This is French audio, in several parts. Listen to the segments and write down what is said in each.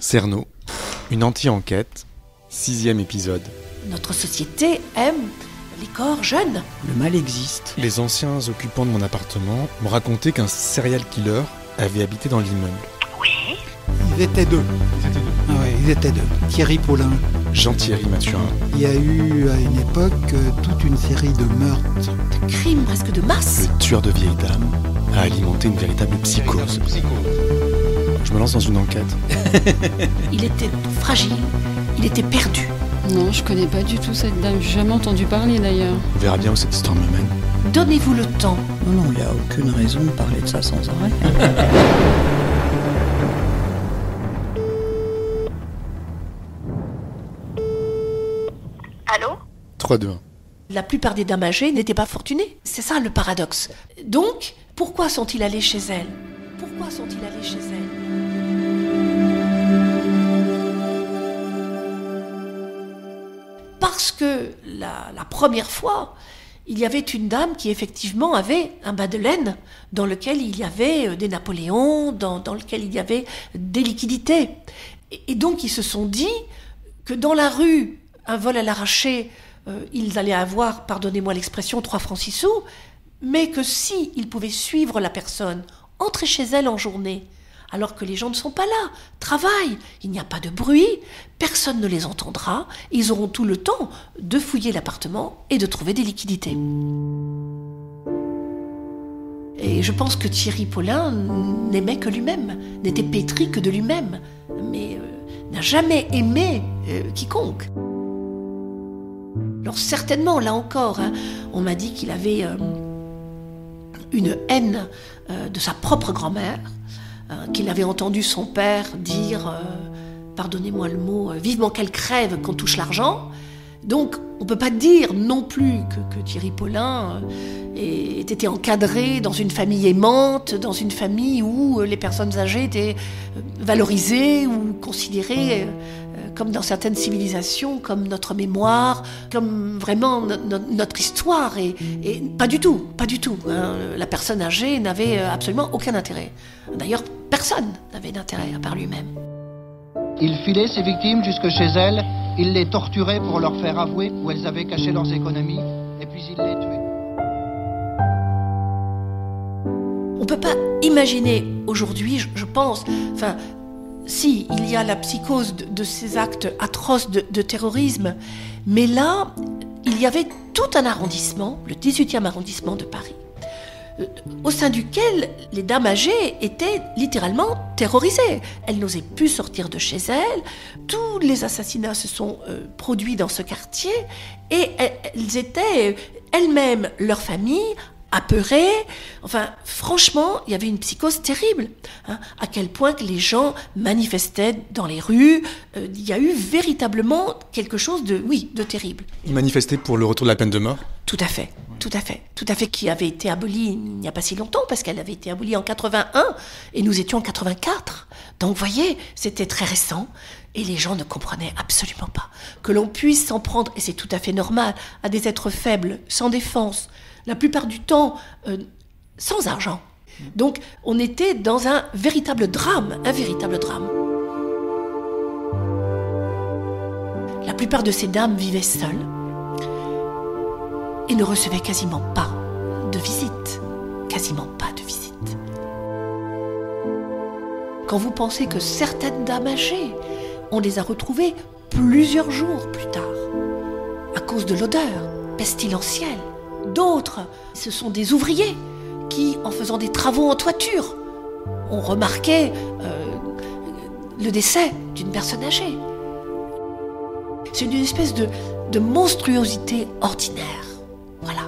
Cerno, une anti-enquête, 6e épisode. Notre société aime les corps jeunes. Le mal existe. Les anciens occupants de mon appartement m'ont raconté qu'un serial killer avait habité dans l'immeuble. Oui. Ils étaient deux. Ah ouais, ils étaient deux. Thierry Paulin. Jean-Thierry Mathurin. Il y a eu à une époque toute une série de meurtres. De crimes presque de masse. Le tueur de vieilles dames a alimenté une véritable psychose. Je me lance dans une enquête. Il était fragile, il était perdu. Non, je connais pas du tout cette dame, j'ai jamais entendu parler d'ailleurs. On verra bien où cette histoire me mène. Donnez-vous le temps. Non, il n'y a aucune raison de parler de ça sans arrêt. Allô ? 3, 2, 1. La plupart des dames âgées n'étaient pas fortunées. C'est ça le paradoxe. Donc, pourquoi sont-ils allés chez elle ? Pourquoi sont-ils allés chez elle ? Parce que la première fois, il y avait une dame qui effectivement avait un bas de laine dans lequel il y avait des Napoléons, dans lequel il y avait des liquidités. Et donc ils se sont dit que dans la rue, un vol à l'arraché, ils allaient avoir, pardonnez-moi l'expression, 3 francs 6 sous, mais que si ils pouvaient suivre la personne, entrer chez elle en journée, alors que les gens ne sont pas là, travaillent, il n'y a pas de bruit, personne ne les entendra, ils auront tout le temps de fouiller l'appartement et de trouver des liquidités. Et je pense que Thierry Paulin n'aimait que lui-même, n'était pétri que de lui-même, mais n'a jamais aimé quiconque. Alors certainement, là encore, on m'a dit qu'il avait une haine de sa propre grand-mère, qu'il avait entendu son père dire, pardonnez-moi le mot, vivement qu'elle crève qu'on touche l'argent. Donc on ne peut pas dire non plus que Thierry Paulin ait été encadré dans une famille aimante, dans une famille où les personnes âgées étaient valorisées ou considérées comme dans certaines civilisations, comme notre mémoire, comme vraiment notre histoire. Et pas du tout, pas du tout. La personne âgée n'avait absolument aucun intérêt. D'ailleurs, personne n'avait d'intérêt à part lui-même. Il filait ses victimes jusque chez elles, il les torturait pour leur faire avouer où elles avaient caché leurs économies, et puis il les tuait. On ne peut pas imaginer aujourd'hui, je pense, enfin, si, il y a la psychose de ces actes atroces de terrorisme, mais là, il y avait tout un arrondissement, le 18e arrondissement de Paris, au sein duquel les dames âgées étaient littéralement terrorisées. Elles n'osaient plus sortir de chez elles. Tous les assassinats se sont produits dans ce quartier et elles étaient elles-mêmes, leur famille, apeurées. Enfin, franchement, il y avait une psychose terrible. À quel point que les gens manifestaient dans les rues. Il y a eu véritablement quelque chose de terrible. Ils manifestaient pour le retour de la peine de mort ? Tout à fait, qui avait été abolie il n'y a pas si longtemps, parce qu'elle avait été abolie en 81, et nous étions en 84. Donc, vous voyez, c'était très récent, et les gens ne comprenaient absolument pas que l'on puisse s'en prendre, et c'est tout à fait normal, à des êtres faibles, sans défense, la plupart du temps, sans argent. Donc, on était dans un véritable drame. La plupart de ces dames vivaient seules, et ne recevait quasiment pas de visite. Quand vous pensez que certaines dames âgées, on les a retrouvées plusieurs jours plus tard, à cause de l'odeur pestilentielle. D'autres, ce sont des ouvriers qui, en faisant des travaux en toiture, ont remarqué le décès d'une personne âgée. C'est une espèce de monstruosité ordinaire. Voilà.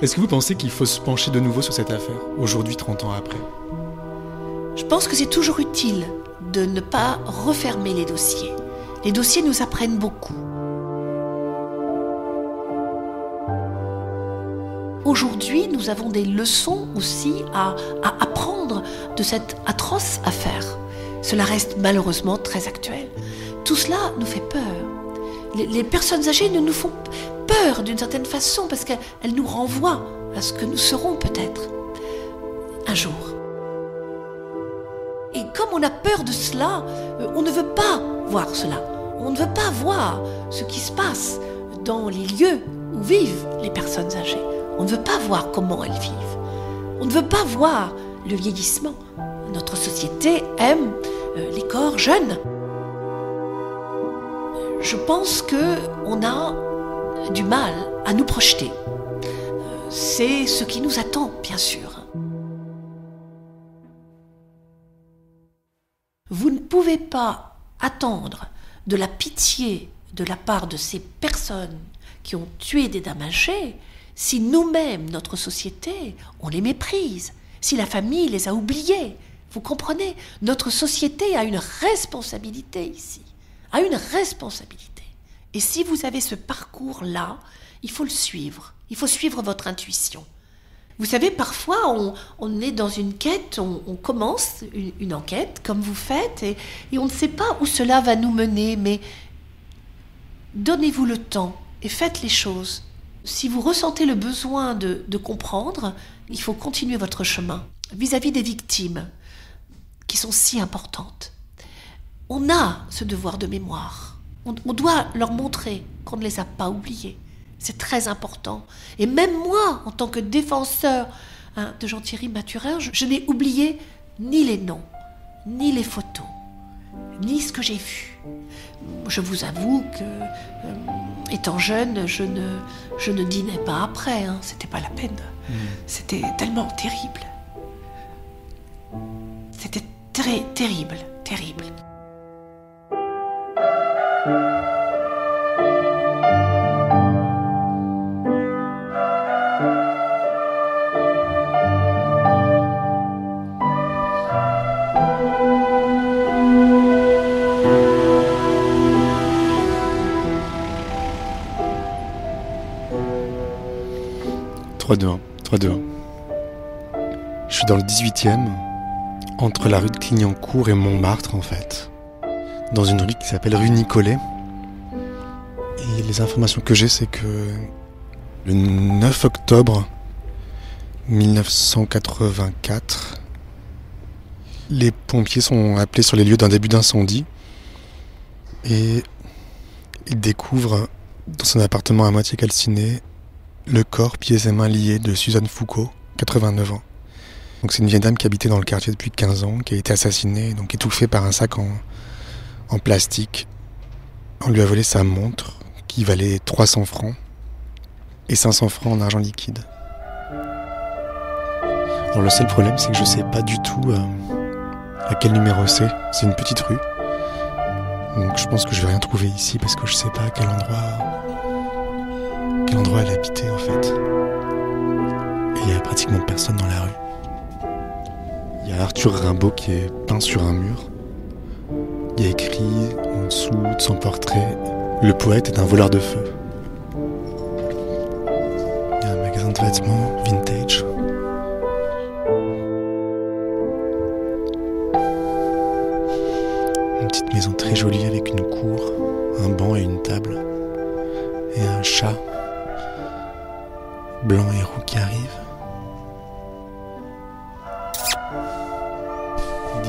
Est-ce que vous pensez qu'il faut se pencher de nouveau sur cette affaire, aujourd'hui, 30 ans après ? Je pense que c'est toujours utile de ne pas refermer les dossiers. Les dossiers nous apprennent beaucoup. Aujourd'hui, nous avons des leçons aussi à apprendre de cette atroce affaire. Cela reste malheureusement très actuel. Tout cela nous fait peur. Les personnes âgées nous font peur d'une certaine façon parce qu'elles nous renvoient à ce que nous serons peut-être un jour. Et comme on a peur de cela, on ne veut pas voir cela. On ne veut pas voir ce qui se passe dans les lieux où vivent les personnes âgées. On ne veut pas voir comment elles vivent. On ne veut pas voir le vieillissement. Notre société aime les corps jeunes. Je pense qu'on a du mal à nous projeter. C'est ce qui nous attend, bien sûr. Vous ne pouvez pas attendre de la pitié de la part de ces personnes qui ont tué des dames âgées si nous-mêmes, notre société, on les méprise, si la famille les a oubliés. Vous comprenez ? Notre société a une responsabilité ici, a une responsabilité. Et si vous avez ce parcours-là, il faut le suivre, il faut suivre votre intuition. Vous savez, parfois, on est dans une quête, on commence une enquête, comme vous faites, et on ne sait pas où cela va nous mener, mais donnez-vous le temps et faites les choses. Si vous ressentez le besoin de comprendre, il faut continuer votre chemin vis-à-vis des victimes, qui sont si importantes. On a ce devoir de mémoire. On doit leur montrer qu'on ne les a pas oubliées. C'est très important. Et même moi, en tant que défenseur de Jean-Thierry Mathurin, je n'ai oublié ni les noms, ni les photos, ni ce que j'ai vu. Je vous avoue que, étant jeune, je ne dînais pas après. C'était pas la peine. C'était tellement terrible. C'était très terrible, terrible. Je suis dans le 18e, entre la rue de Clignancourt et Montmartre en fait, dans une rue qui s'appelle rue Nicolet. Et les informations que j'ai, c'est que le 9 octobre 1984, les pompiers sont appelés sur les lieux d'un début d'incendie et ils découvrent dans son appartement à moitié calciné le corps, pieds et mains liés de Suzanne Foucault, 89 ans. Donc c'est une vieille dame qui habitait dans le quartier depuis 15 ans, qui a été assassinée, donc étouffée par un sac en plastique. On lui a volé sa montre, qui valait 300 francs, et 500 francs en argent liquide. Alors le seul problème, c'est que je sais pas du tout à quel numéro c'est. C'est une petite rue. Donc je pense que je vais rien trouver ici, parce que je sais pas à quel endroit elle habitait en fait. Et il y a pratiquement personne dans la rue. Il y a Arthur Rimbaud qui est peint sur un mur. Il y a écrit en dessous de son portrait « Le poète est un voleur de feu ». Il y a un magasin de vêtements vintage. Une petite maison très jolie avec une cour, un banc et une table. Et un chat blanc et roux qui arrive.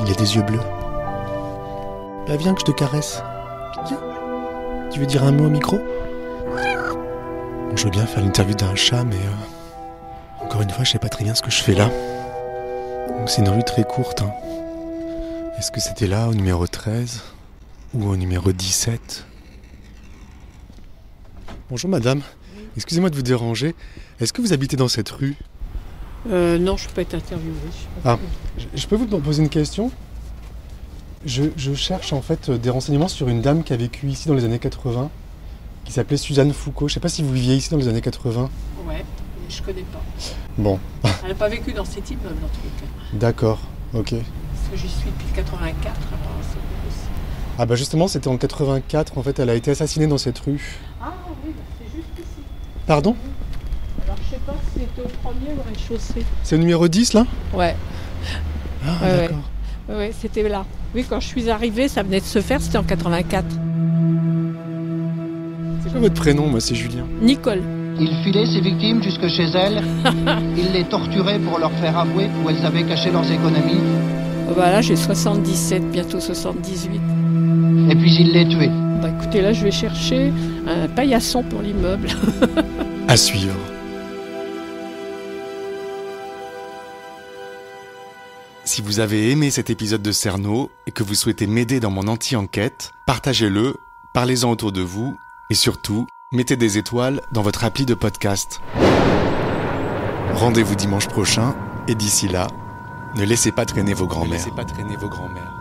Il a des yeux bleus. Bah viens que je te caresse. Viens. Tu veux dire un mot au micro ? Bon, je veux bien faire l'interview d'un chat, mais encore une fois, je sais pas très bien ce que je fais là. Donc c'est une rue très courte. Est-ce que c'était là, au numéro 13 ou au numéro 17 ? Bonjour madame, excusez-moi de vous déranger. Est-ce que vous habitez dans cette rue ? Non, je peux être interviewée. Je peux vous poser une question ? Je cherche en fait des renseignements sur une dame qui a vécu ici dans les années 80, qui s'appelait Suzanne Foucault. Je sais pas si vous viviez ici dans les années 80. Ouais, mais je connais pas. Bon. Elle n'a pas vécu dans cet immeuble dans tous les cas. D'accord, ok. Parce que j'y suis depuis 84, alors c'est pas possible. Ah bah justement, c'était en 84, en fait, elle a été assassinée dans cette rue. Ah oui, bah c'est juste ici. Pardon ? Alors je sais pas si c'était au premier ou au rez-de-chaussée. C'est au numéro 10 là ? Ouais. Ah ouais, d'accord. Ouais, c'était là. Oui, quand je suis arrivée, ça venait de se faire, c'était en 84. C'est quoi votre prénom ? Moi, c'est Julien. Nicole. Il filait ses victimes jusque chez elles. Il les torturait pour leur faire avouer où elles avaient caché leurs économies. Là, j'ai 77, bientôt 78. Et puis il l'est tué. Écoutez, là, je vais chercher un paillasson pour l'immeuble. À suivre. Si vous avez aimé cet épisode de Cerno et que vous souhaitez m'aider dans mon anti-enquête, partagez-le, parlez-en autour de vous et surtout, mettez des étoiles dans votre appli de podcast. Rendez-vous dimanche prochain et d'ici là, ne laissez pas traîner vos grands-mères.